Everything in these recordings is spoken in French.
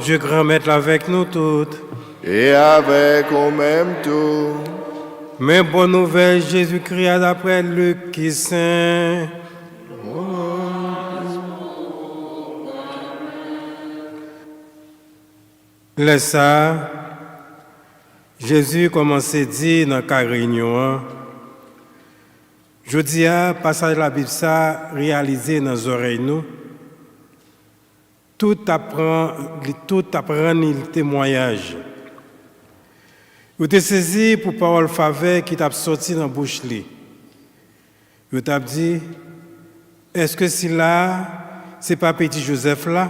Dieu grand maître avec nous toutes. Et avec nous-mêmes tout. Mais bonne nouvelle, Jésus-Christ d'après Luc qui saint. Laisse ça, Jésus commençait à dire dans la réunion. Je dis à passage de la Bible ça réalisé dans nos oreilles nous. Tout apprend le témoignage. Vous êtes saisi pour parole faveur qui t'a sorti dans la bouche. Vous t'a dit, est-ce que si là, c'est pas petit Joseph là?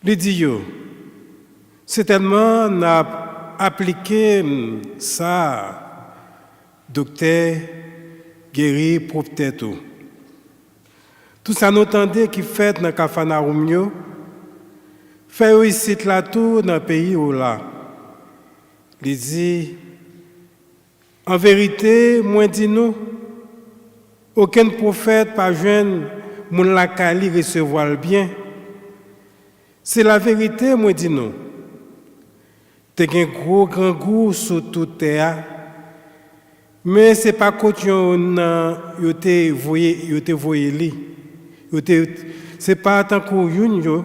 Il dit, c'est tellement n'a appliqué ça, docteur, guéri, propre tout. Tout ça nous entendait qui fait dans le Capharnaüm, fait ici là tout dans le pays où là. Il dit, en vérité, moi dis nous, aucun prophète pas jeune, mon la cali recevoir le bien. C'est la vérité, moi dis nous. T'es un gros grand goût sur toute terre, mais c'est pas quand yo te voyé li. C'est pas tant qu'on yo,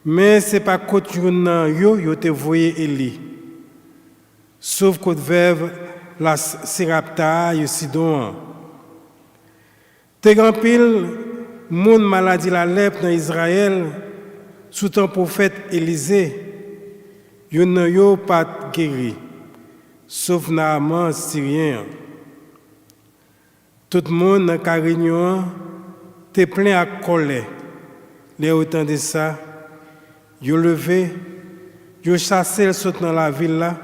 mais c'est pas quand yo te voyé li. Sauf qu'au verbe la Sérapta, yo Sidon. T'es grand pile, moun maladie la lèpre dans Israël, sous ton prophète Élisée, yo pas guéri, sauf Naaman syrien. Tout le monde dans la réunion te plein à colère. Les autant de ça, yo levé, yo chassé saute dans la ville là.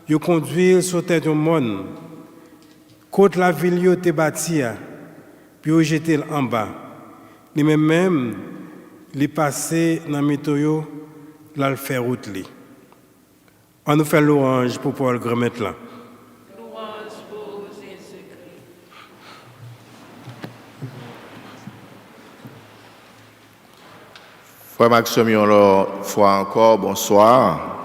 Yo conduire sur tête du monde. Côte la ville yo te bâti, puis yo jeté en bas. Li même li passé dans météo là le faire route li. On nous fait l'orange pour pouvoir le remettre là. Louange pour Jésus-Christ. Frère Maxime, une fois encore, bonsoir.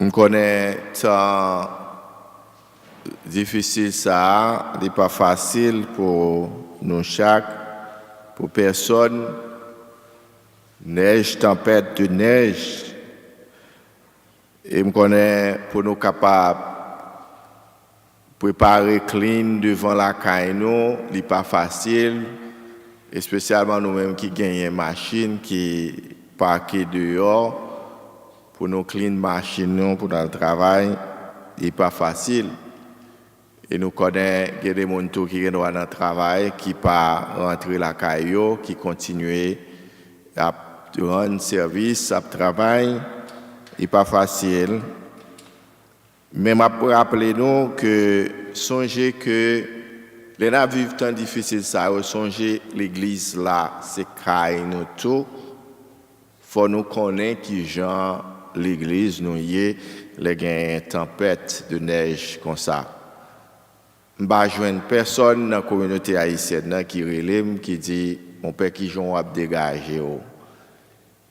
On connaît temps difficile ça, n'est pas facile pour nous chaque, pour personne. Neige, tempête de neige. Et on connaît pour nous capables préparer clean devant la caille, n'est pas facile. Et spécialement nous-mêmes qui gagnons une machine qui parquée dehors. Pour nos clean machines, pour dans le travail, ce n'est pas facile. Et nous connaissons qu'il y a des gens qui sont dans le travail, qui ne sont pas rentrés la caillou, qui continuent à rendre service, à travailler. Ce n'est pas facile. Mais je rappelle nous que songez que les gens vivent tant difficile, ça, songez l'église là, c'est caille nous tout. Il faut nous connaître qui gens. L'église, nous y est, les gains tempête de neige comme ça. Je ne joindre personne dans la communauté haïtienne qui relève, qui dit mon père qui j'ont à dégager.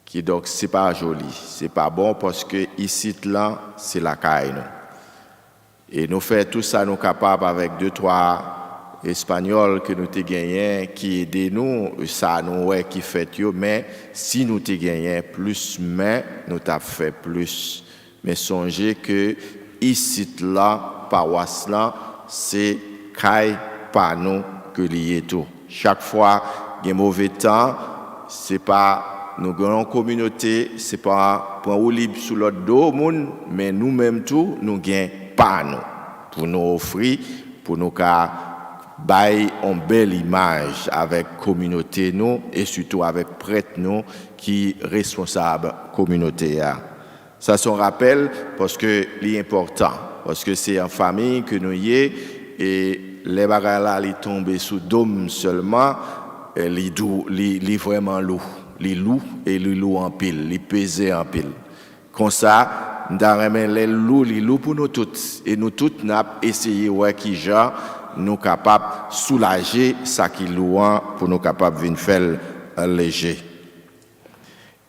Qui donc c'est pas joli, c'est pas bon parce que ici là c'est la caille. Et nous faisons tout ça nous capables avec 2-3 Espagnols que nous te gagnés qui aident nous, ça nous ouais qui fait yo, mais si nous te gagnés plus, mais nous t'a fait plus. Mais songez que ici là, paroisse là, c'est caille par nous que lié tout. Chaque fois il y a mauvais temps, c'est pas nous gagnons communauté, c'est pas prendre au libre sous l'autre dos monde, mais nous-mêmes tout nous gagnons par nous pour nous offrir, pour nous bail une belle image avec communauté nous et surtout avec prêtre nous qui responsable communauté. Ça son rappel parce que c'est important parce que c'est en famille que nous y est et les bagages là les tomber sous dôme seulement les vraiment lourd, les lourds et les lourds en pile, les peser en pile. Comme ça, nous avons les lourds pour nous toutes et nous toutes n'a essayé ouais qui genre nous capables soulager ça qui louant pour nous capables de faire léger.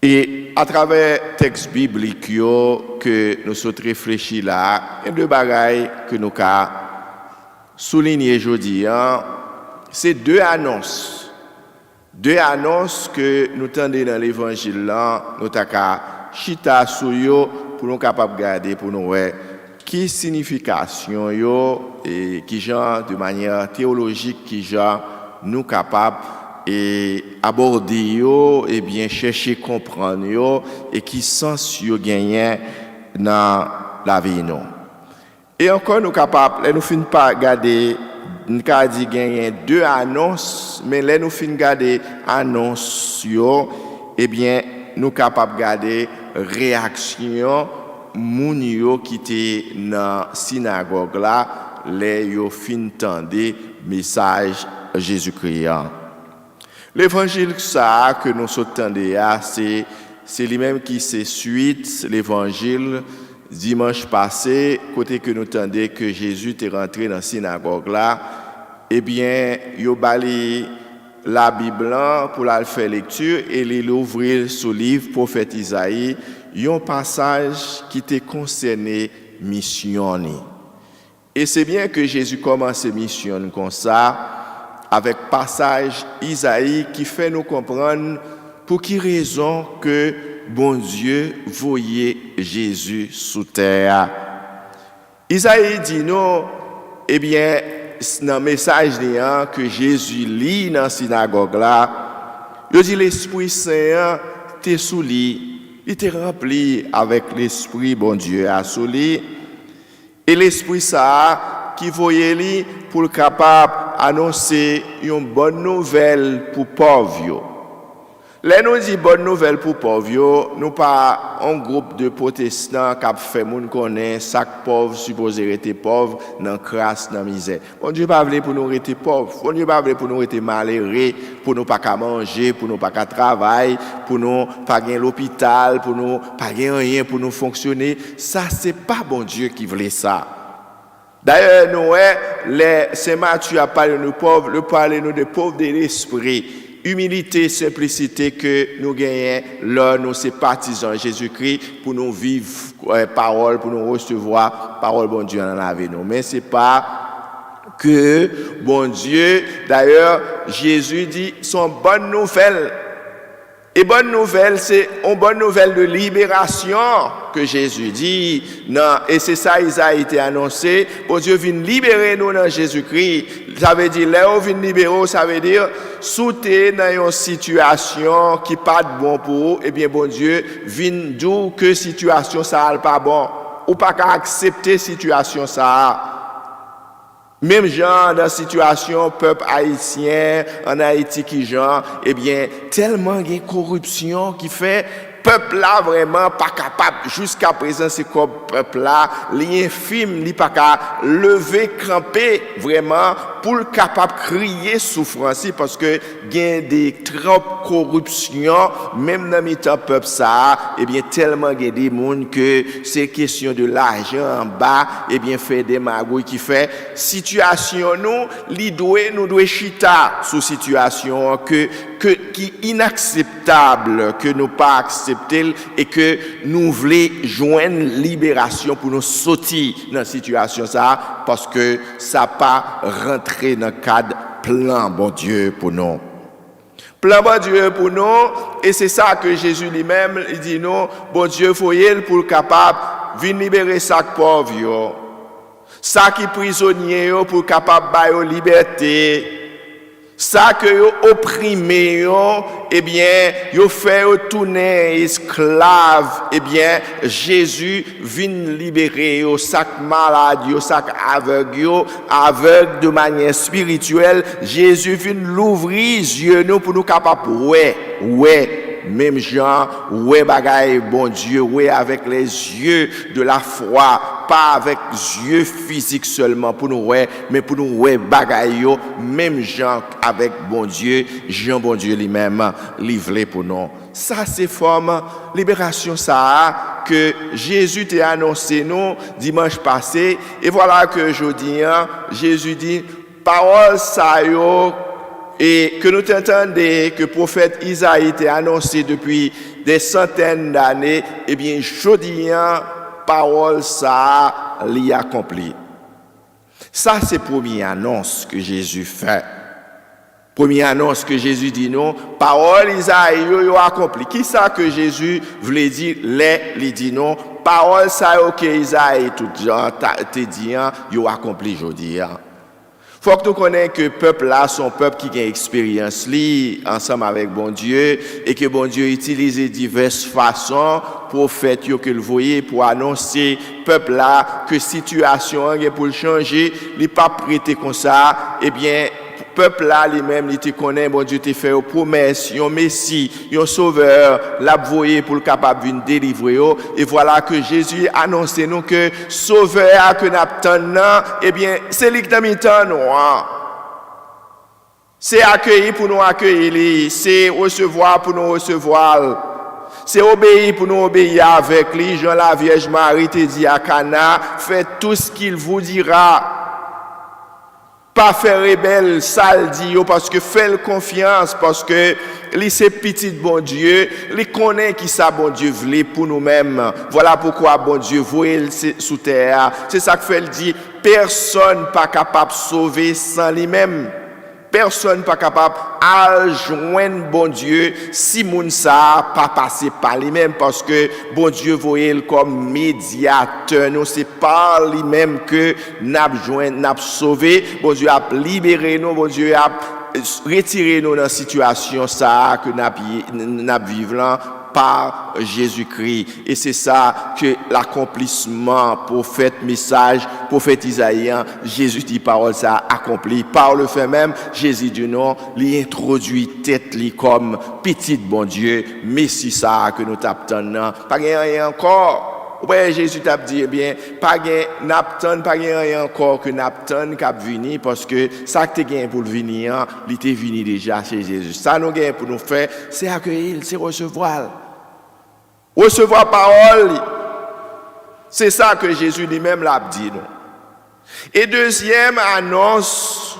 Et à travers texte biblique que nous sommes réfléchis là, il y a deux bagailles que nous avons souligné aujourd'hui. C'est deux annonces. Deux annonces que nous tendons dans l'évangile là, nous avons chita sur yo pour nous capables de garder pour nous voir qui signification yo et qui genre de manière théologique qui genre nous capables et aborder yo et bien chercher comprendre yo et qui sens yo gagner dans la vie non. Et encore nous capables nous fin pas garder nous ka dit gagner deux annonces mais là nous fin garder annonce yo et bien nous capables garder réaction moun yo qui était dans synagogue là les yo fin tande message Jésus-Christ. L'évangile ça que nous entendons c'est lui-même qui c'est suite l'évangile dimanche passé côté que nous entendons que Jésus est rentré dans la synagogue là eh bien yo bali la Bible pour la faire lecture et l'ouvrir sur le livre prophète Isaïe un passage qui te concerné mission. Et c'est bien que Jésus commence mission comme ça avec passage Isaïe qui fait nous comprendre pour qui raison que bon Dieu voyait Jésus sous terre. Isaïe dit non, eh bien, dans le message que Jésus lit dans la synagogue là, il dit l'Esprit Saint t'est sous lui, il t'est rempli avec l'Esprit bon Dieu à sous lui, et l'Esprit ça qui voyait lui pour le capable annoncer une bonne nouvelle pour pauvres. Là nous dit bonne nouvelle pour pauvres, nous pas un groupe de protestants qui fait moun connaît chaque pauvre supposé être pauvre dans crasse dans misère. Bon Dieu pas veut pour nous être pauvres, bon Dieu pas veut pour nous être malheureux, pour nous pas manger, pour nous pas travailler, pour nous pas gagner l'hôpital, pour nous pas gagner rien pour nous fonctionner. Ça c'est pas bon Dieu qui voulait ça. D'ailleurs nous Saint Matthieu a parlé de nous pauvres, le parler nous de pauvres de l'esprit. Humilité, simplicité que nous gagnons là, nous sommes partisans de Jésus-Christ pour nous vivre parole, pour nous recevoir parole bon Dieu dans la vie. Mais ce n'est pas que bon Dieu, d'ailleurs, Jésus dit son bonne nouvelle. Et bonne nouvelle, c'est une bonne nouvelle de libération que Jésus dit. Non, et c'est ça, Isaïe a été annoncé. Bon Dieu vient libérer nous dans Jésus-Christ. Ça veut dire, là où vient libérer, ça veut dire, sous dans une situation qui n'est pas bon pour vous, eh bien, bon Dieu vient dire que situation ça n'est pas bon. Ou pas qu'à accepter situation ça. Même genre dans la situation peuple haïtien en Haïti qui genre eh bien tellement de corruption qui fait peuple là vraiment pas capable jusqu'à présent c'est comme peuple là l'infime li pas capable lever camper vraiment pour le capable crier souffrance parce que gain des trop corruption même dans mitan peuple ça eh bien tellement gain des monde que c'est question de l'argent en bas eh bien fait des magouilles qui fait situation nous doit chita sous situation qui inacceptable que nous pas accepter et que nous voulons joindre libération pour nous sortir dans situation ça parce que ça pas rentrer dans le cadre plan bon Dieu pour nous. Plan bon Dieu pour nous et c'est ça que Jésus lui-même il dit non bon Dieu voyez pour capable venir libérer ça pauvre yo. Ça qui prisonnier pour capable bailler liberté. Ça que yo opprimé yo eh bien yo fait tourner esclave eh bien Jésus vient libérer yo sac malade yo sac aveugle de manière spirituelle Jésus vient l'ouvrir yeux nous pour nous capable ouais même Jean ouais bagaille bon Dieu ouais avec les yeux de la foi pas avec yeux physiques seulement pour nous ouais mais pour nous ouais bagaille yo même Jean avec bon Dieu Jean bon Dieu lui-même livré pour nous ça c'est forme libération ça que Jésus t'a annoncé nous dimanche passé et voilà que aujourd'hui Jésus dit parole ça yo et que nous entendons que le prophète Isaïe a annoncé depuis des centaines d'années, eh bien, jodi an, parole ça l'y accompli. Ça, c'est la première annonce que Jésus fait. Première annonce que Jésus dit non, parole Isaïe yo accompli. Qui ça que Jésus voulait dire les dit non, parole ça que Isaïe tout genre te dit yo accompli jodi an. Faut que nous connaissions que le peuple là, son peuple qui a une expérience li ensemble avec bon Dieu et que bon Dieu utilise diverses façons pour faire que le voyez pour annoncer peuple là que situation est pour changer, il pas prêté comme ça, eh bien peuple là lui-même il te connaît, bon Dieu te fait une promesse, un messie, un sauveur, l'a voyé pour le capable de délivrer et voilà que Jésus a annoncé nous que sauveur que n'attendons, eh bien c'est lui qui t'a mis c'est accueillir pour nous accueillir, c'est recevoir pour nous recevoir. C'est obéir pour nous obéir avec lui. Jean la Vierge Marie te dit à Cana, faites tout ce qu'il vous dira. Pas faire rebelle, ça le dit, parce que faites confiance, parce que lui c'est petit bon Dieu, lui connaît qui ça bon Dieu voulait pour nous-mêmes. Voilà pourquoi bon Dieu voyait sous terre. C'est ça que fait le dit, personne pas capable de sauver sans lui-même. Personne pas capable de joindre bon Dieu si moun ça pas passé par lui-même parce que bon Dieu voyait comme médiateur. Nous c'est par lui-même que n'a joindre, n'a sauvé. Bon Dieu a libéré nous, bon Dieu a retiré nous dans la situation ça que n'a vivre là par Jésus-Christ. Et c'est ça que l'accomplissement, prophète message, prophète Isaïe, Jésus dit parole ça accompli. Par le fait même, Jésus dit non, il introduit tête li comme petit bon Dieu, Messie ça que nous t'attendons. Pas rien encore. Ouais, Jésus t'a dit, eh bien, pas rien encore que n'attend qu'à venir parce que ça que tu pour le venir, il était venu déjà chez Jésus. Ça nous gagne pour nous faire, c'est accueillir, c'est recevoir. Recevoir parole, c'est ça que Jésus lui-même l'a dit. Non? Et deuxième annonce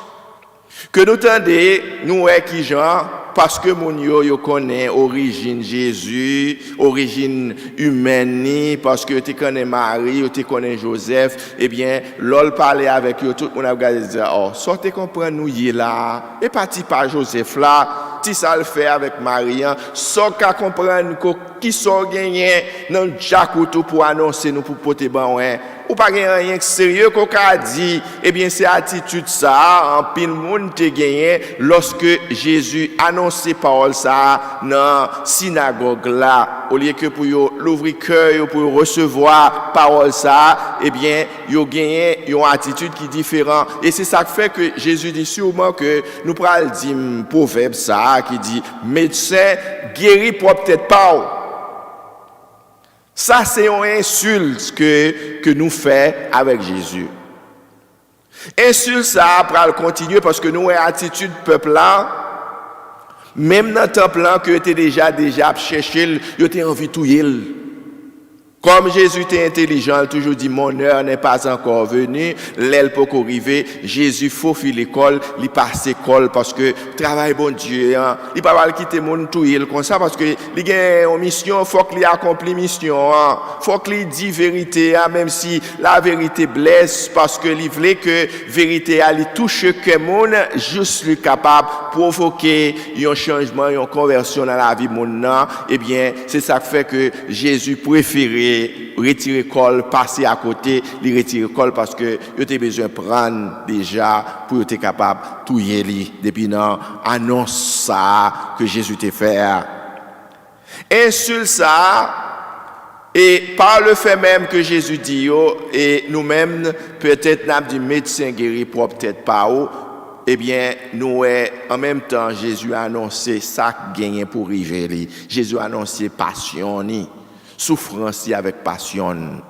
que nous tendez, nous est qui Jean, parce que mon yo connaît origine Jésus, origine humaine, parce que tu connais Marie, tu connais Joseph, eh bien, l'ol parler avec eux, tout le monde a regardé et dit, oh, sortez comprendre nous y là, et parti par Joseph là, ti ça le fait avec Marie, sans qu'à comprendre qui sont gagnés dans le jacoutou pour annoncer nous pour porter ban ouais. Ou pas rien de sérieux qu'on a dit, eh bien c'est attitude ça, en pile monde te gagné lorsque Jésus annonçait parole ça dans synagogue là, au lieu que pour l'ouvrir cœur pour recevoir parole ça, eh bien yo gagné une attitude qui est différente et c'est ça qui fait que Jésus dit sûrement que nous pral dire proverbe ça qui dit médecin guéri peut-être pas. Ça, c'est une insulte que nous faisons avec Jésus. Insulte, ça, pour continuer, parce que nous avons attitude peuple là, même dans le temple là, que tu déjà cherché, tu as envie de tout y. Comme Jésus était intelligent, il toujours dit, mon heure n'est pas encore venue, l'aile peut arriver, Jésus faut faire l'école, il passe l'école parce que travail bon Dieu, hein, il pas mal quitter mon tout il comme ça parce que il a une mission, faut qu'il accomplit mission, hein, faut qu'il dit vérité, hein, même si la vérité blesse parce que il voulait que vérité allait toucher que monde juste lui capable provoquer un changement, une conversion dans la vie monde, eh bien, c'est ça qui fait que Jésus préférait retirer col, passer à côté, les retirer col parce que vous avez besoin de prendre déjà pour être capable de tout y aller depuis non annonce ça que Jésus t'a fait. Insulte ça et par le fait même que Jésus dit et nous-mêmes peut-être n'a dit médecin guéri pour peut-être pas eh bien, nous, en même temps, Jésus a annoncé ça gagné pour arriver. Jésus a annoncé passion. Souffrance avec passion.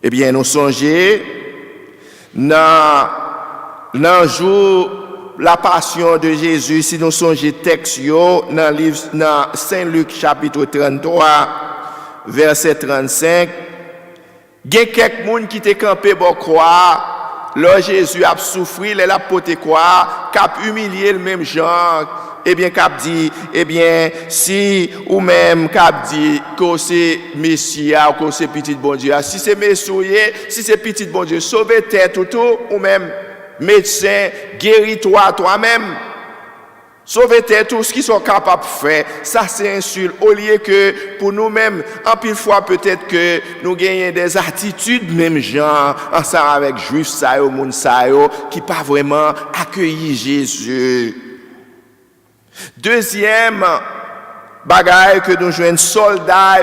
Eh bien, nous songeons dans le jour la passion de Jésus, si nous songeons texte dans Saint Luc chapitre 33, verset 35, il y a quelques personnes qui étaient campés pour croire là Jésus a souffert, il a porté quoi, cap humilié le même genre. Eh bien, cap dit, eh bien, si ou même cap dit que c'est Messia ou que c'est petit bon Dieu, si c'est Messouye, si c'est petit bon Dieu, sauvez tête ou même médecin, guéris-toi toi-même. Sauvez tout ce qu'ils sont capables de faire, ça c'est insulte. Au lieu que pour nous-mêmes, en pile fois peut-être que nous gagnons des attitudes, même genre, ensemble avec Juifs, ça yo, moun ça yo, qui pas vraiment accueilli Jésus. Deuxième bagaille que nous jouons soldats,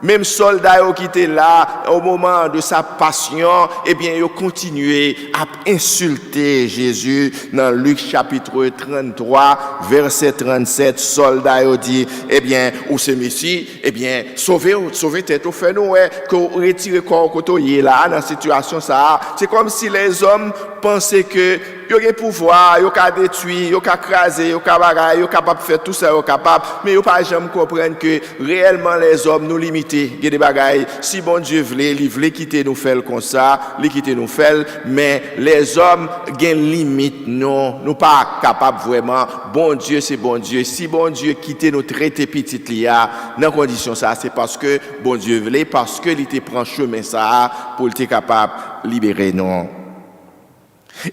même soldats qui étaient là au moment de sa passion, eh bien, ils ont continué à insulter Jésus dans Luc chapitre 33, verset 37. Soldats ont dit, eh bien, où c'est Messie, eh bien, sauvez tête, fait-nous, que retirez corps côté là, dans la situation ça. C'est comme si les hommes pensaient que ils ont pouvoir, ils ont détruire, ils ont craser, ils ont bagaille, ils sont capables de faire tout ça, ils sont capables, mais ils n'ont pas jamais comprendre que réellement les hommes nous limitent. Il y a des bagailles, si bon Dieu voulait, il voulait quitter nous faire comme ça, il quitter nous faire, mais les hommes ont une limite, non, nous pas capables vraiment. Bon Dieu, c'est bon Dieu. Si bon Dieu quitte nous traiter petit là, dans condition ça, c'est parce que bon Dieu voulait, parce que il te prend chemin ça pour être capable de libérer nous.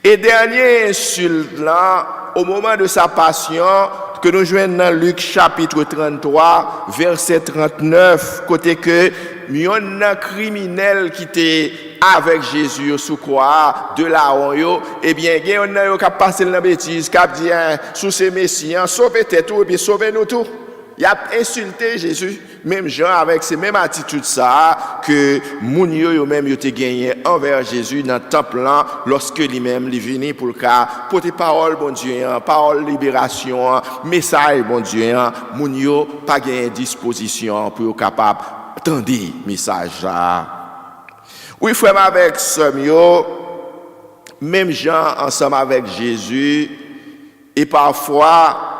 Et dernier insulte là, au moment de sa passion, que nous joignons dans Luc chapitre 33, verset 39, côté que un criminel qui était avec Jésus sous croix de la honte, eh bien, il y a un qui a passé la bêtise, qui a dit, sous ces messieurs, sauvez tout et puis sauvez-nous tout. Il a insulté Jésus, même gens avec ces mêmes attitudes ça que moun yo même yo te gagné envers Jésus dans le temple là lorsque lui-même il venu pour le cas porter parole bon Dieu, parole libération, message bon Dieu, moun yo pas gagné disposition pour capable entendre message là. Oui, frère avec somme yo même gens ensemble avec Jésus et parfois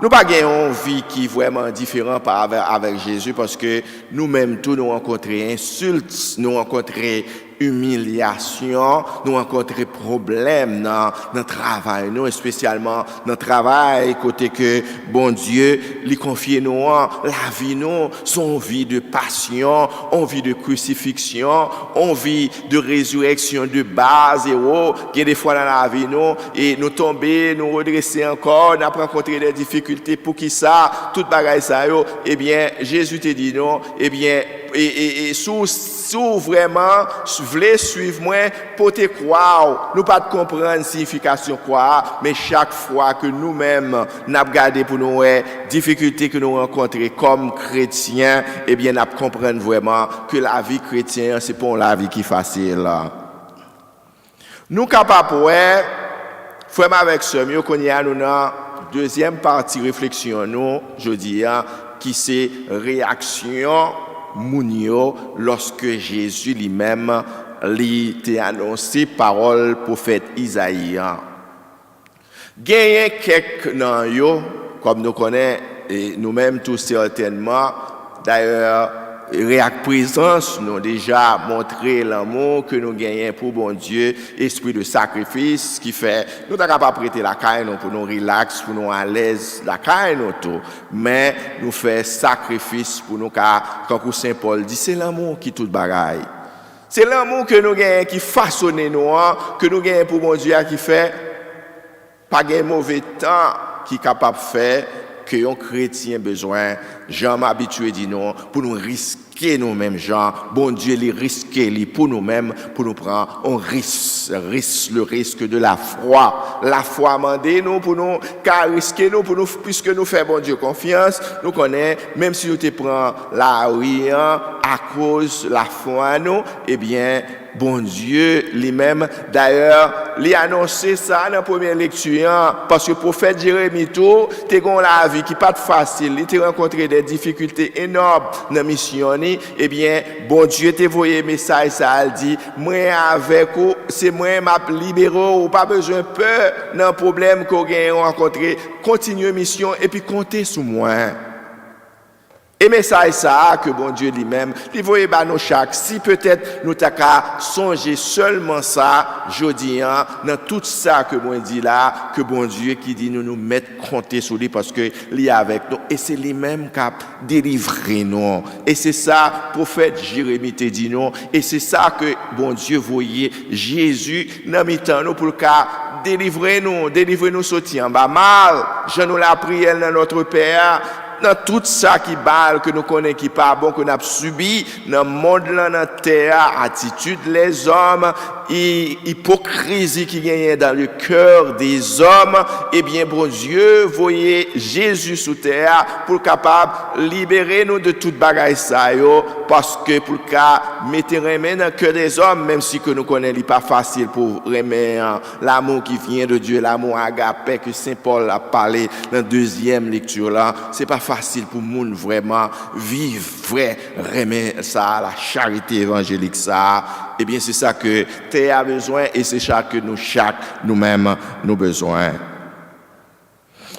nous pas gagnons une vie qui est vraiment différente avec Jésus parce que nous-mêmes tous nous rencontrons insultes, nous rencontrons humiliation, nous rencontrons problèmes dans notre travail, nous spécialement dans le travail côté que bon Dieu lui confie nous la vie nous, son vie de passion, on vie de crucifixion, on vie de résurrection de base et qui est des fois dans la vie nous et nous tomber, nous redresser encore, nous rencontrer des difficultés pour qui ça, toute bagaille ça yo, eh bien Jésus te dit non, eh bien et sous vraiment voulez suivre moi pour te croire nous pas comprendre signification croire mais chaque fois que nous-mêmes n'a regardé pour nous difficultés que nous rencontrer comme chrétiens eh bien n'a comprendre vraiment que la vie chrétienne c'est pas la vie qui est facile nous capable frère avec ce mieux qu'on y a nous dans deuxième partie réflexion nous je dis qui c'est réaction Mounio lorsque Jésus lui-même lui t'a annoncé parole prophète Isaïe. Gagné quelques nan yo comme nous connaissons et nous-mêmes tous certainement d'ailleurs présence nous déjà montré l'amour que nous gagnons pour bon Dieu, esprit de sacrifice qui fait nous n'avons pas prêter la caille pour nous relax, pour nous à l'aise la caille nous tout, mais nous fait sacrifice pour nous car quand Saint Paul dit c'est l'amour qui tout bagaille. C'est l'amour que nous gagnons qui façonne nous que nous gagnons pour bon Dieu qui fait pas gain mauvais temps qui capable faire que un chrétien besoin, Jean m'habitué dit non, pour nous risquer nous-mêmes, Jean, bon Dieu les risquer pour nous-mêmes, pour nous prendre un le risque de la foi mandé nous pour nous, car risquer nous pour nous, puisque nous faisons bon Dieu confiance, nous connaissons, même si nous te prenons la rien à cause de la foi nous, eh bien, bon Dieu lui-même, d'ailleurs, lui a annoncé ça dans la première lecture, parce que le prophète Jérémie tout, t'es gon la vie qui pas facile, il t'a rencontré des difficultés énormes dans la mission, eh bien, bon Dieu t'a envoyé message, ça dit, moi avec vous, c'est moi m'a libéré, ou pas besoin de peur dans le problème qu'on a rencontré, continuez mission et puis comptez sur moi. Et message ça que bon Dieu lui-même, il voyait bah nous chaque si peut-être nous t'a qu'à songer seulement ça jodi dans tout ça que bon dit là que bon Dieu qui dit nous mettre compter sur lui parce que il est avec nous et c'est lui-même qui a délivré nous et c'est ça prophète Jérémie te dit nous et c'est ça que bon Dieu voyait Jésus dans mi-temps nous pour qu'a délivrer nous sortir en bas mal je nous la prière dans notre Père dans tout ça qui balle que nous connaissons qui pas bon que nous avons subi dans le monde là dans terre attitude les hommes hypocrisie qui gagne dans le cœur des hommes et bien bon Dieu voyez Jésus sous terre pour capable libérer nous de toute bagaille ça yo parce que pour qu'à mettre remet dans le cœur des hommes même si que nous connaissons pas facile pour remettre l'amour qui vient de Dieu l'amour agapé que Saint Paul a parlé dans deuxième lecture là c'est pas facile pour monde vraiment vivre vrai remettre ça la charité évangélique ça et bien c'est ça que tu as besoin et c'est ça que chaque nous-mêmes nous besoin.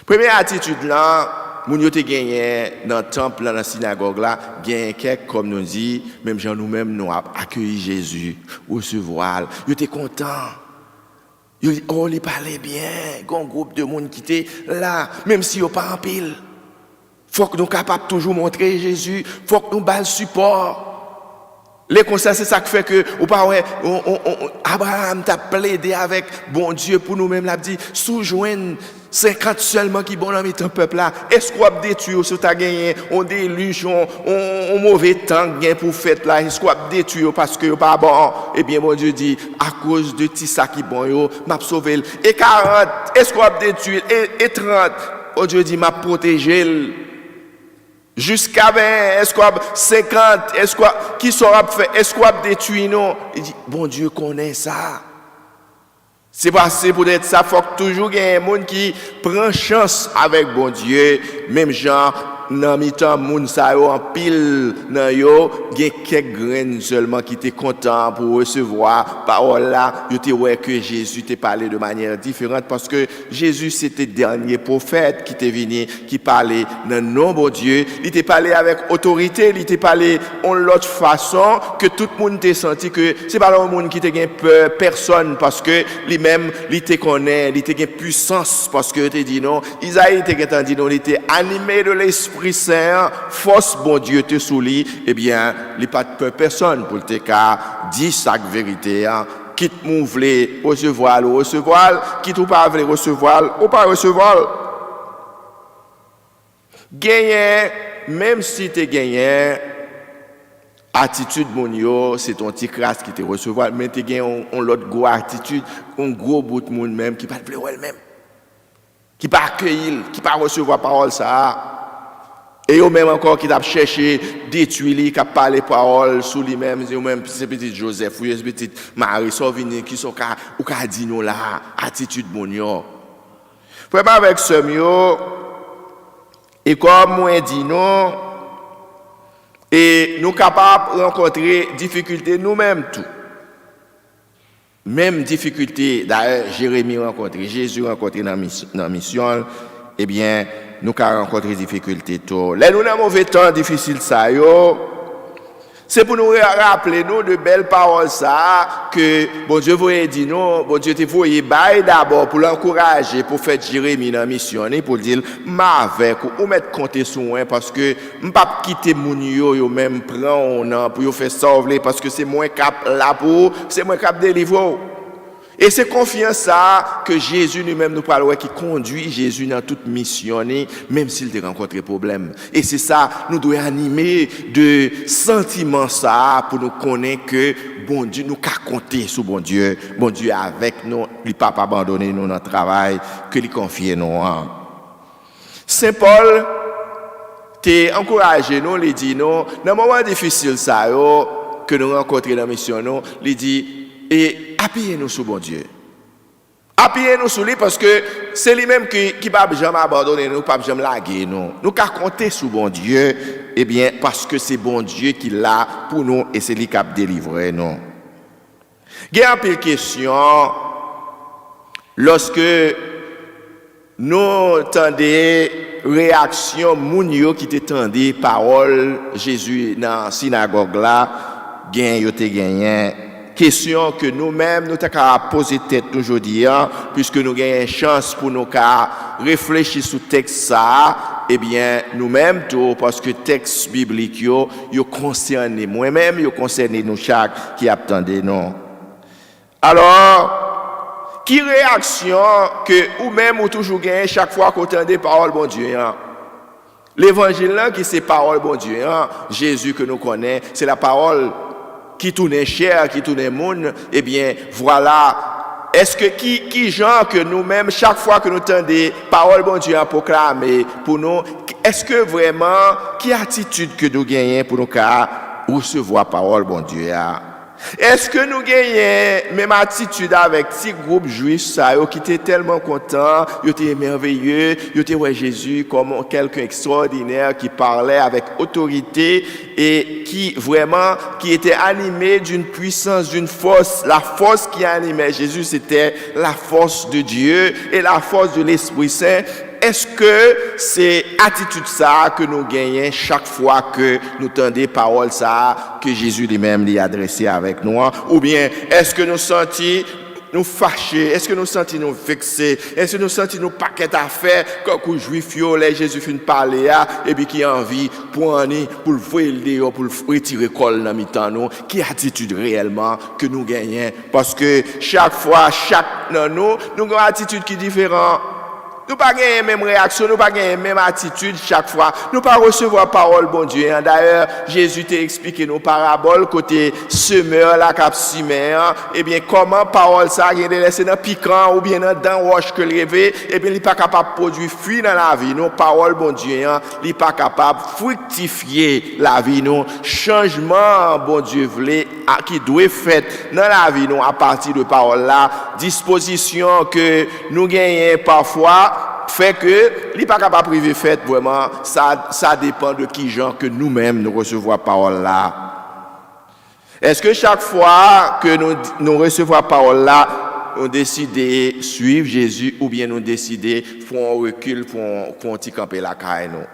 Première attitude là, moun yo te gagné dans le temple dans la synagogue là, gagné quelques comme nous dit, même gens nous-mêmes nous accueilli Jésus, recevoir, yo te content. Yo oh il parlait bien, un groupe de monde qui était là, même si yo pas en pile. Faut que nous capables toujours montrer Jésus, faut que nous bas le support. Les conseils, c'est ça qui fait que, ou pas, ouais, Abraham t'a plaidé avec bon Dieu pour nous-mêmes, l'a dit, sous-joigne 50 seulement qui bon dans ton peuple là. Est-ce qu'on a détruit, si tu as gagné, on déluge, on mauvais temps pour fête là, est-ce qu'on a détruit parce que pas bon? Eh bien, mon Dieu dit, à cause de tout ça qui bon yo, m'a sauvé. Et 40, est-ce qu'on a détruit? Et 30, oh Dieu dit, m'a protégé. Jusqu'à 20, est-ce qu'on a 50, est-ce qu'on qui sera fait, est-ce qu'on a détruit non? Il dit, bon Dieu connaît ça. C'est passé pour être ça, faut que toujours il y ait un monde qui prend chance avec bon Dieu, même genre dans mi-temps moun sa yo en pile nan yo gen quelques graines seulement qui étaient contents pour recevoir parole là yo te ouais que Jésus t'a parlé de manière différente parce que Jésus c'était le dernier prophète qui était venu qui parlait dans nom bon Dieu il t'a parlé avec autorité il t'a parlé en l'autre façon que tout le monde t'a senti que c'est pas le monde qui t'a gain peur personne parce que lui-même il te connaît il t'a gain puissance parce que te dit non Isaïe t'a dit non il était animé de l'esprit Saint, force bon Dieu te souli, eh bien, il n'y a pas de peur personne pour te dire sa vérité. Quitte mon vle recevoir ou recevoir, quitte ou pas vle recevoir ou pas recevoir. Gagner, même si tu gagné, attitude mon yo, c'est ton petit crasse qui te recevoir, mais tu gagné on l'autre gros attitude, un gros bout de monde même qui pas de elle même, qui pas accueillir, qui pas recevoir parole ça. Et eux même encore qui t'a cherché détruire qui a parlé parole sous lui-même eux même c'est petit Joseph ou petit Marie sont venus qui sont ou ka dit nous là attitude bon yo vraiment avec ce mieux et comme moi dit non et nous capables rencontrer difficultés nous-mêmes tout même difficulté d'ailleurs Jérémie rencontré Jésus rencontré dans mission eh bien nous avons rencontré des difficultés. Là, nous avons un mauvais temps difficile, ça, c'est pour nous rappeler nous de belles paroles, ça, que bon Dieu voulait dire nous, bon Dieu te voulait bailler d'abord pour l'encourager, pour faire Jérémie dans la mission, pour dire, avec ou mettre compter sur moi, parce que je ne peux pas quitter mon yo, même prendre pour faire sauver, parce que c'est moi cap là pour, c'est moi cap délivrer. Et c'est confiance ça que Jésus lui-même nous parle qui conduit Jésus dans toute mission même s'il te rencontre problème. Et c'est ça nous devons animer de sentiments ça pour nous connaître que bon Dieu nous qu'a compter sur bon Dieu avec nous, il pas abandonner nous dans le travail que lui confier nous. Saint Paul t'a encouragé nous, il dit non dans moment difficile ça que nous rencontrer dans la mission nous, il dit et appuyez-nous sur bon Dieu. Appuyez-nous sur lui parce que c'est lui-même qui va jamais abandonner nous, pas jamais laguer nous. Nous qu'à compter sur bon Dieu, eh bien parce que c'est bon Dieu qui l'a pour nous et c'est lui qui a délivré nous. Il y a un peu de questions lorsque nous tendez réaction moun yo qui te tendé parole Jésus dans synagogue là, gen yo te gagné. Question que nous-mêmes nous t'avons posé tête aujourd'hui, puisque nous avons une chance pour nous réfléchir sur le texte ça, eh bien nous-mêmes tout, parce que le texte biblique yo concerne moi-même, yo concerne nous chaque qui attendait nous. Alors, qui réaction que ou même ou toujours gagné chaque fois qu'on entend des paroles bon Dieu? L'évangile là qui c'est parole bon Dieu, Jésus que nous connaissons, c'est la parole qui tourne chair, qui tourne monde, eh bien, voilà. Est-ce que qui gens que nous-mêmes, chaque fois que nous entendons des paroles, bon Dieu, à proclamer pour nous, est-ce que vraiment, qui attitude que nous gagnons pour nous recevoir parole, bon Dieu, est-ce que nous gagnons même attitude avec ces groupes juifs ça, qui étaient tellement contents, ils étaient merveilleux, ils étaient ouais Jésus comme quelqu'un extraordinaire qui parlait avec autorité et qui était animé d'une puissance, d'une force. La force qui animait Jésus, c'était la force de Dieu et la force de l'Esprit Saint. Est-ce que c'est attitude ça que nous gagnons chaque fois que nous entendons parole ça que Jésus lui-même lui adressé avec nous, ou bien est-ce que nous sentons nous fâchés, est-ce que nous sentons nous vexés, est-ce que nous sentons nous paquet à faire quand les juifs les Jésus fin parler et puis qui a envie pour le voir le pour retirer col dans mi-temps nous, qui attitude réellement que nous gagnons, parce que chaque fois nous avons une attitude qui est différente. Nous pas gagner même réaction, nous pas gagner même attitude chaque fois. Nous pas recevoir parole bon Dieu. D'ailleurs, Jésus t'a expliqué nos paraboles côté semeur la cap semé. Eh bien comment parole ça vient de laisser dans piquant ou bien dans roche que lever, eh bien il pas capable produire fruit dans la vie. Nos paroles bon Dieu, il pas capable fructifier la vie nous. Changement bon Dieu voulait qui doit faire dans la vie nous à partir de parole là, disposition que nous gagnons parfois fait que il pas capable priver fait vraiment ça dépend de qui gens que nous-mêmes nous recevons parole là. Est-ce que chaque fois que nous recevons parole là, on décide de suivre Jésus ou bien nous décider faire un recul pour un petit camper la caille nous?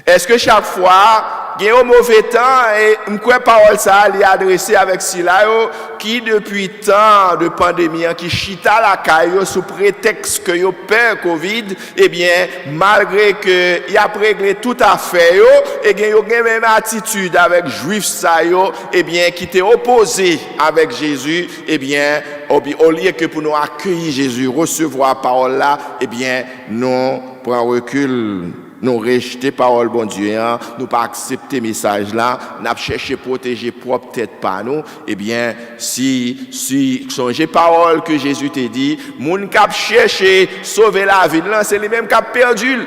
Est-ce que chaque fois, il y a un mauvais temps et une parole ça est adressée avec Silayo qui depuis temps de pandémie qui chita la caille sous prétexte que yo peur Covid, eh bien malgré que y a réglé tout à fait yo et gen yo gen même attitude avec juif ça yo, eh bien qui était opposé avec Jésus, eh bien au lieu que pour nous accueillir Jésus, recevoir parole là, eh bien nous prend recul. Nous rejeter parole bon Dieu, nous pas accepter message là, n'a chercher protéger propre tête par nous, eh bien si songez parole que Jésus t'a dit, moun k'ap chercher sauver la vie là, c'est lui même qui a perdu.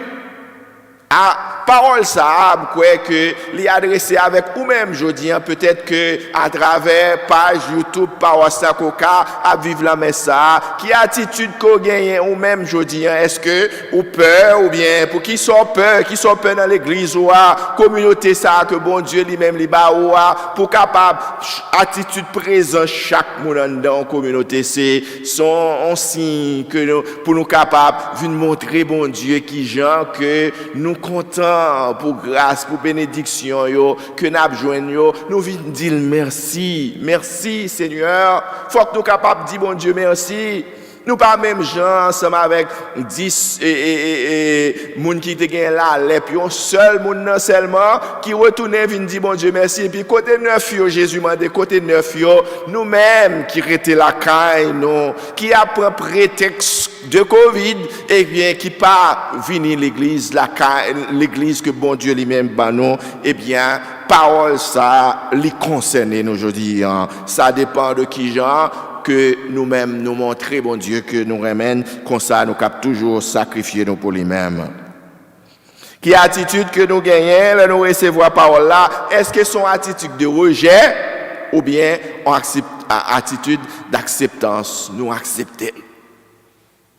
Parole ça, quoi que les adresser avec ou même jodi, peut-être que à travers page YouTube Parole ça coca à vivre la messe ça, qui attitude qu'on gagne ou même jodi, est-ce que ou peur ou bien pour qui sont peur dans l'église ou à communauté ça que bon Dieu lui-même li ba ou pour capable attitude présent chaque monde dans communauté c'est son signe que nous, pour nous capable venir montrer bon Dieu qui gens que nous contents pour grâce, pour bénédiction yo, que nous joignons, nous venons dire merci Seigneur. Faut que nous capables de dire bon Dieu merci. Nous pas même gens ensemble avec 10 moun qui te gagne là, les pions seul moun seulement qui retourne vinn dire bon Dieu merci et puis côté neuf yo Jésus m'a dit côté neuf yo nous-mêmes qui rete la caille nous qui apprend prétexte de Covid et bien qui pas venir l'église l'église que bon Dieu lui-même ba nous et bien parole ça li concerne nous aujourd'hui ça dépend de qui gens que nous-mêmes nous montrer bon Dieu que nous remène comme ça nous cap toujours sacrifier nous pour lui-même. Qui attitude que nous gagnons là nous recevoir parole là, est-ce que son attitude de rejet ou bien on accepte attitude d'acceptance, nous accepter.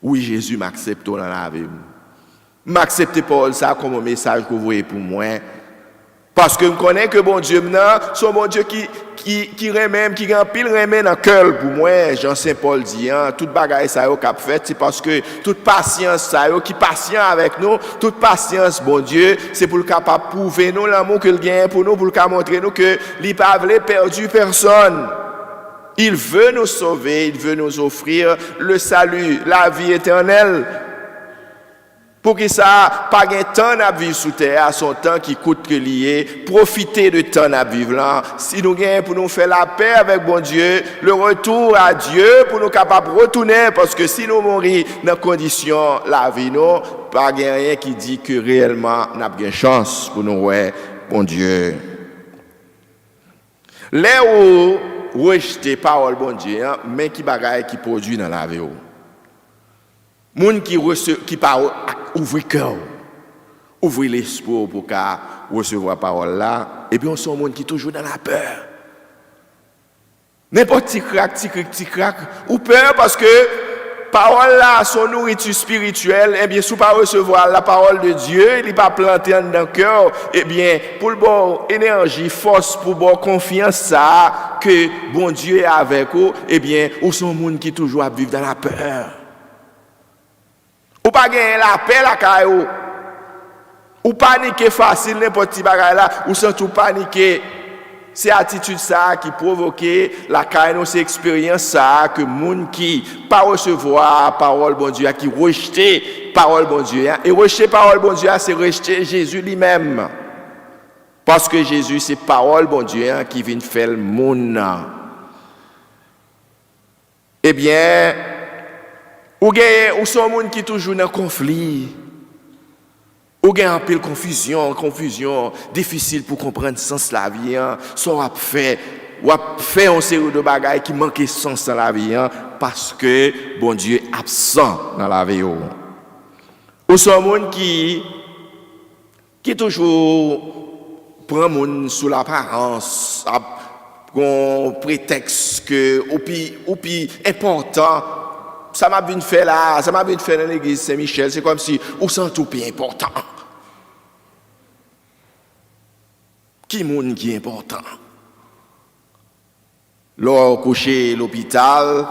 Oui, Jésus m'accepte dans la vie. M'accepter parole ça comme un message que vous voyez pour moi. Parce que je connais que bon Dieu maintenant, son bon Dieu qui remet qui grand pile remet dans cœur pour moi Jean Saint Paul dit toute bagaille ça yo qu'a fait c'est parce que toute patience ça yo qui patient avec nous toute patience bon Dieu c'est pour le capable prouver nous l'amour qu'il gagne pour nous pour le montrer nous que il pas veut perdu personne. Il veut nous sauver, il veut nous offrir le salut, la vie éternelle. Pour que ça, pas un temps à vivre sous terre, son temps qui coûte que lié, profiter de temps à vivre là. Si nous gagnons pour nous faire la paix avec bon Dieu, le retour à Dieu pour nous capables de retourner, parce que si nous mourons dans condition la vie, nous, pas rien qui dit que réellement nous avons une chance pour nous ouais, bon Dieu. Là où rejeter parole bon Dieu, mais qui bagaille qui produit dans la vie. Moun qui parle ouvrir cœur, ouvrir l'esprit pour recevoir parole là, et puis on sont monde qui toujours dans la peur. N'importe petit crack, ou peur parce que parole là, son nourriture spirituelle, eh bien, si vous pas recevoir la parole de Dieu, il n'est pas planté dans le cœur, eh bien, pour le bon énergie, force, pour bon confiance, ça, que bon Dieu est avec vous, eh bien, ou sont monde qui toujours à vivre dans la peur. Ou pas gagner la paix la caillou. Ou paniquer facile n'importe qui bagaille là, ou sans tout paniquer. C'est attitude ça qui provoque la caillou, c'est expérience ça que moun qui pas recevoir parole bon Dieu, qui rejeter parole bon Dieu et rejeter parole bon Dieu, c'est rejeter Jésus lui-même. Parce que Jésus c'est parole bon Dieu qui vient faire le monde. Eh bien, ou sont monde qui toujours dans conflit. Ou gagne un peu confusion, difficile pour comprendre sens la vie, soit a fait une série de bagages qui manquent sens dans la vie parce que bon Dieu est absent dans la vie. Ou sont monde qui toujours prend monde sous l'apparence, un prétexte que ou puis important. Ça m'a bien fait là, ça m'a bien fait dans l'église Saint-Michel, c'est comme si on sent tout bien important. Qui monde qui est important? L'or couché à l'hôpital,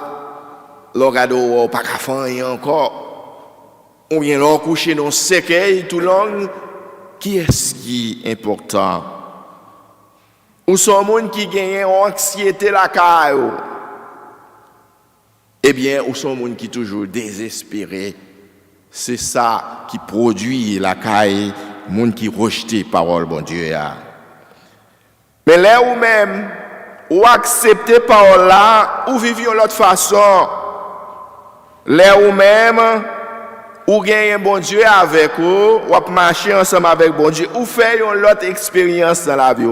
l'or gado pas qu'à faire encore. Ou bien l'or couché dans cercueil tout long, qui est-ce qui est important? Ou sont monde qui gagne anxiété la caille? Eh bien, ou sont gens qui toujours désespérés. C'est ça qui produit la caille, gens qui rejettent parole bon Dieu. Mais là ou même, ou accepter parole là, ou vivre de l'autre façon. Là ou même, ou gagnez bon Dieu avec vous, ou marcher ensemble avec bon Dieu, ou faire une autre expérience dans la vie.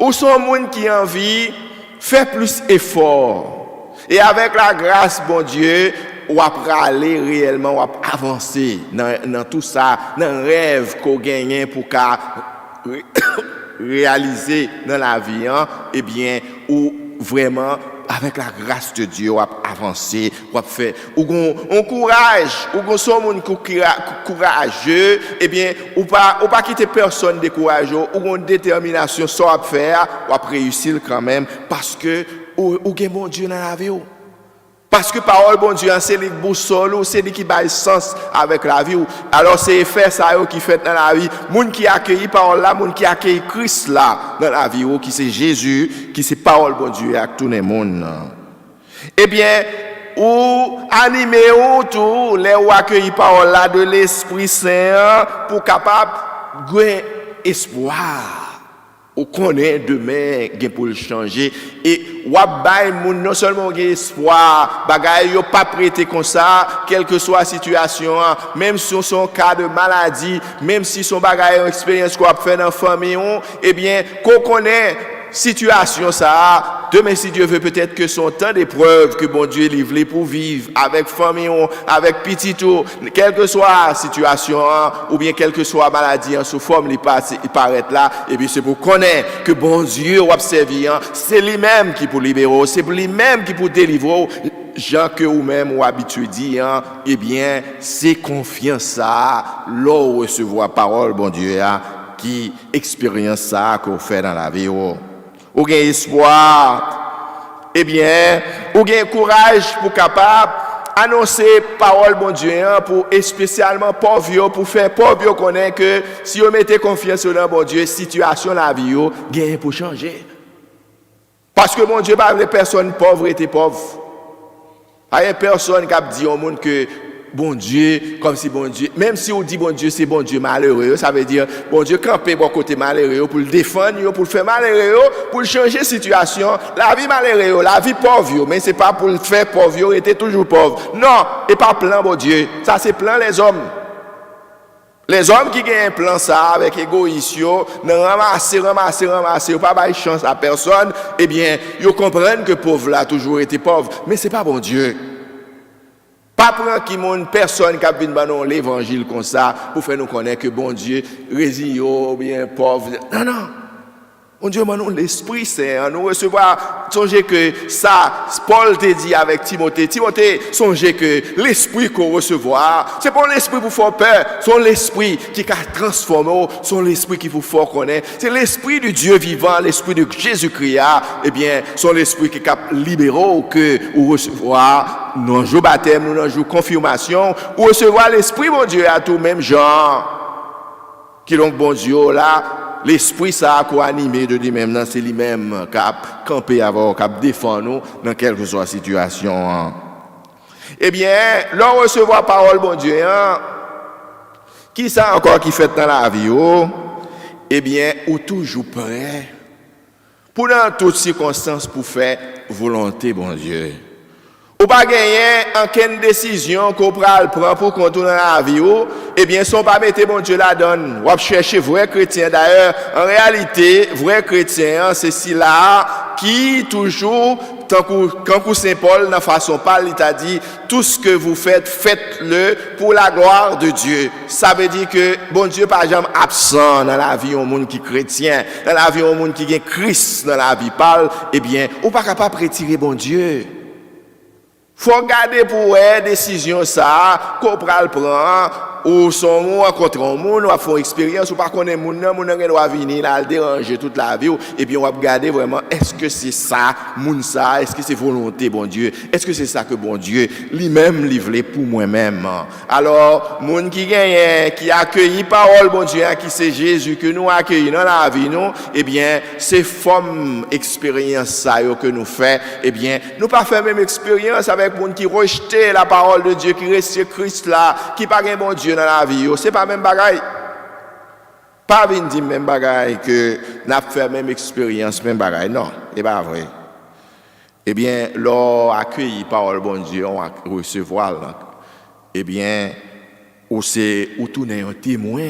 Ou sont gens qui ont envie faire plus effort. Et avec la grâce, bon Dieu, on va aller réellement, on va avancer dans tout ça, dans le rêve qu'on gagne pour réaliser dans la vie. Eh bien, ou vraiment, avec la grâce de Dieu, on va avancer, on va faire, on courage, ou son monde courageux, eh bien, ou pas quitter personne décourageux, ou une détermination, ça va faire, on va réussir quand même, parce que ou gen bon Dieu dans la vie. Parce que parole bon Dieu, c'est les boussole, c'est lui qui baille sens avec la vie. Alors c'est effet ça qui fait dans la vie. Moun qui accueille parole là, moun qui accueille Christ là dans la vie, qui c'est Jésus, qui c'est parole bon Dieu avec tout le monde. Eh bien, ou animer ou tout, les ou accueillir parole là de l'Esprit Saint pour capable gagner espoir. Ou connaît demain pour le changer et ou bay moun non seulement gen espoir bagay yo pas prêté comme ça quelle que soit la situation même si son cas de maladie même si son bagay une expérience qu'on a fait dans famille eh bien qu'on connaît situation ça demain si Dieu veut peut-être que son temps d'épreuve que bon Dieu livre pour vivre avec famille avec petit tout quelle que soit la situation ou bien quelle que soit la maladie en sous forme il paraît là et puis c'est pour connaître que bon Dieu ou servir c'est lui-même qui pour libérer c'est lui-même qui pour délivrer Jean que ou même ou habitué dit eh bien c'est confiance ça l'eau recevoir parole bon Dieu qui expérience ça qu'on fait dans la vie ou gain espoir, eh bien, ou gain courage pour capable annoncer parole bon Dieu pour spécialement pauvres pour faire pauvres connaître que si vous mettez confiance dans bon Dieu, situation la vie yo gain pour changer. Parce que mon Dieu pas les personnes pauvres étaient pauvres. Il y a personne qui a dit au monde que bon Dieu, comme si bon Dieu, même si on dit bon Dieu, c'est bon Dieu malheureux, ça veut dire bon Dieu camper bon côté malheureux pour le défendre, pour le faire malheureux, pour le changer la situation, la vie malheureux, la vie pauvre, mais c'est pas pour le faire pauvre, était toujours pauvre. Non, et pas plan bon Dieu, ça c'est plan les hommes. Les hommes qui gagnent un plan ça avec égoïsme, ne ramasser, pas de chance à personne, eh bien, ils comprennent que pauvre là toujours été pauvre, mais c'est pas bon Dieu. Pas prendre qui monde personne qui a vu dans l'évangile comme ça pour faire nous connaître que bon Dieu résilient bien pauvre. Non non. Mon Dieu, maintenant, l'Esprit Saint, nous recevoir, songez que ça, Paul te dit avec Timothée. Timothée, songez que l'Esprit qu'on recevoir, c'est pas l'Esprit pour faire peur, c'est l'Esprit qui a transformé, c'est l'Esprit qui vous fait connaître. C'est l'Esprit du Dieu vivant, l'Esprit de Jésus-Christ, eh bien, c'est l'Esprit qui a libéré que vous recevoir, dans le jour baptême, dans le jour confirmation, ou recevoir l'Esprit, mon Dieu, à tout même genre, qui donc, bon Dieu, là, l'esprit ça a animé de lui-même, c'est lui-même qui a campé avant, qui a défendu nous dans quelle que soit la situation. Eh bien, l'on recevoir la parole, bon Dieu, qui ça encore qui fait dans la vie, eh bien, ou toujours prêt pour dans toutes circonstances pour faire volonté, bon Dieu. Ou pas gagner aucune décision qu'on prend pour contourner la vie, eh bien, si on pas mettre bon Dieu la donne, ou chercher vrai chrétien d'ailleurs, en réalité, vrai chrétien, c'est celui-là qui toujours, tant que Saint Paul, dans façon parle, il t'a dit, tout ce que vous faites, faites-le pour la gloire de Dieu. Ça veut dire que bon Dieu, par exemple, absent dans la vie au monde qui est chrétien, dans la vie au monde qui est Christ dans la vie parle, eh bien, ou pas capable de retirer bon Dieu. Faut regarder pour la décision ça, qu'on prend, ou son mot rencontrer un monde, ou faire une expérience, ou pas connaître monde, doit venir là, le déranger toute la vie, et puis on va regarder vraiment, est-ce que c'est ça, monde ça, est-ce que c'est volonté, bon Dieu, est-ce que c'est ça que bon Dieu, lui-même livré pour moi-même. Alors, monde qui gagne, qui accueillit parole, bon Dieu, qui c'est Jésus, que nous accueillons dans la vie, nous, eh bien, c'est forme expérience ça que nous faisons, eh bien, nous pas fait même expérience avec monde qui rejetait la parole de Dieu, qui reste Christ là, qui pas gagne bon Dieu dans la vie, c'est pas même bagaille. Pas venir dire même bagaille que n'a fait même expérience même bagaille. Non, c'est pas vrai. Eh bien, l'or accueilli parole bon Dieu, on va recevoir là. Eh bien, ou c'est ou tout n'est un témoin.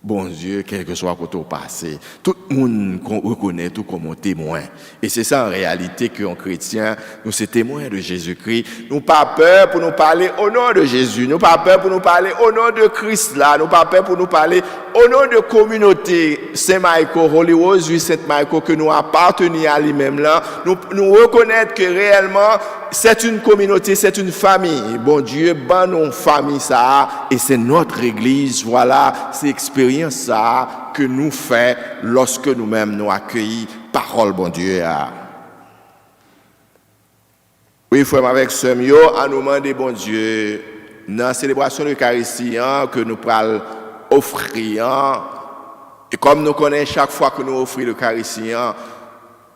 Bon Dieu, quel que soit côté passé, tout le monde reconnaît tout comme un témoin. Et c'est ça en réalité qu'un chrétien, nous sommes témoins de Jésus-Christ. Nous pas peur pour nous parler au nom de Jésus. Nous pas peur pour nous parler au nom de Christ là. Nous pas peur pour nous parler au nom de communauté Saint-Michael, Holy Rose, Saint-Michael, que nous appartenons à lui-même là. Nous reconnaître que réellement, c'est une communauté, c'est une famille. Bon Dieu, ban nos familles ça, et c'est notre église, voilà, c'est expérience ça que nous fait lorsque nous-mêmes nous accueillons parole, bon Dieu. Oui, frère, avec ce mieux, à nous demander, bon Dieu, dans la célébration de l'Eucharistie que nous pourrons offrir, et comme nous connaissons chaque fois que nous offrons l'Eucharistie,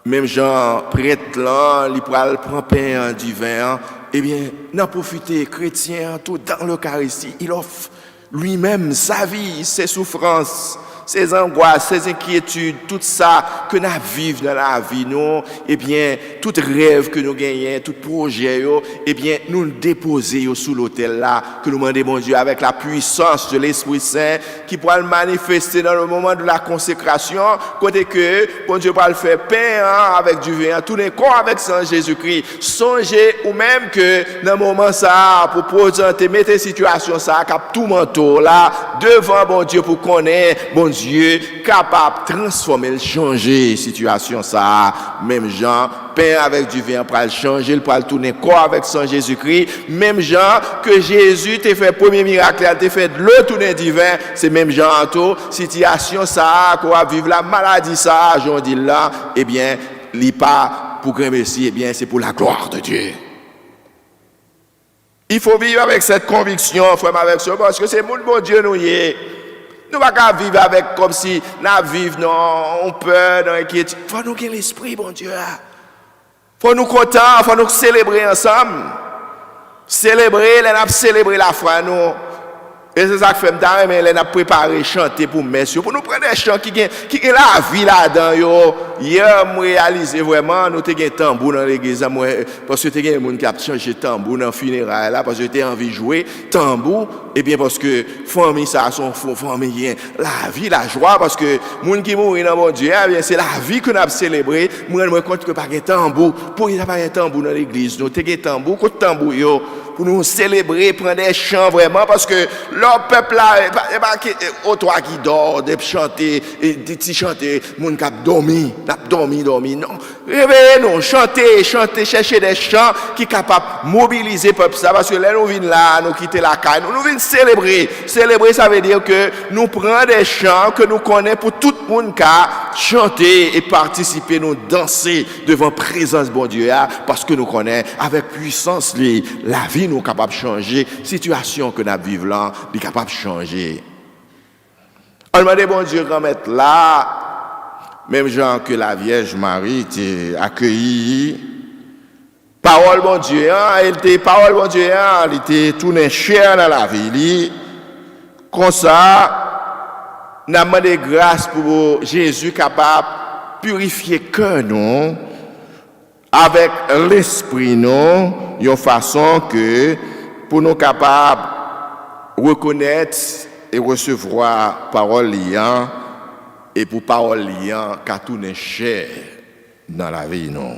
même Jean, prêtre là, il prend pain du vin, eh bien, n'en profiter, chrétien, tout dans l'Eucharistie, il offre lui-même sa vie, ses souffrances, ses angoisses, ses inquiétudes, tout ça que nous vivons dans la vie, nous, eh bien, tout rêve que nous gagnons, tout projet, eh bien, nous le déposer sous l'autel là, que nous demandons, mon Dieu, avec la puissance de l'Esprit Saint, qui pourra le manifester dans le moment de la consécration, côté que, bon Dieu, pourra le faire pain avec du vin, tout les corps avec sang Jésus-Christ. Songez, ou même que, dans le moment ça, pour présenter, mettre situation ça, cap tout manteau là, devant, bon Dieu, pour connaître, bon Dieu, Dieu capable de transformer, changer la situation ça. Même Jean, pain avec du vin, pour le changer, pour le tourner corps avec son Jésus-Christ. Même Jean, que Jésus t'a fait premier miracle, t'a fait de l'eau tourner du vin, c'est même Jean en tout. Situation ça, qu'on va vivre la maladie ça, j'en dis là, eh bien, il pas pour grand Messie, eh bien, c'est pour la gloire de Dieu. Il faut vivre avec cette conviction, frère, avec ça, parce que c'est mon bon Dieu nous y est. Nous ne pouvons pas vivre avec comme si nous vivons dans peur, dans l'inquiétude. Il faut nous gagner l'esprit, bon Dieu. Il faut nous contenter, il faut nous célébrer ensemble. Célébrer, nous célébrer la foi, nous. Et c'est ça que fait m'ta mais elle a préparé chanter pour messieurs pour nous prendre des chants qui la vie là-dedans. Hier moi réalisé vraiment nous t'ai tambour dans l'église parce que t'ai des monde qui a changé tambour dans funérailles là parce que t'ai envie de jouer tambour et bien parce que famille ça son famille la vie la joie parce que monde qui mourit dans mon Dieu bien c'est la vie que nous avons célébré moi me compte que pas de tambour pour il y a pas de tambour dans l'église nous t'ai tambour côté tambour yo pour nous célébrer prendre des chants vraiment parce que le peuple là au toi qui dort de chanter et de chanter monde qui a dormi non réveillez-nous chanter chercher des chants qui capable mobiliser peuple ça parce que là nous venons là nous quitter la caille nous venons célébrer ça veut dire que nous prenons des chants que nous connaissons pour tout le monde qui a chanter et participer nous danser devant présence bon Dieu parce que nous connaissons avec puissance la vie nous capable de changer situation que nous vivons là est capable de changer. On demande bon Dieu grand mettre là même genre que la Vierge Marie était accueillie parole bon Dieu elle était parole bon Dieu elle était tourné cher dans la vie comme ça n'a demandé grâce pour Jésus capable purifier cœur nous avec l'esprit nous d'une façon que pour nous capables reconnaître et recevoir parole liant et pour parole liant qu'à tout n'est cher dans la vie non.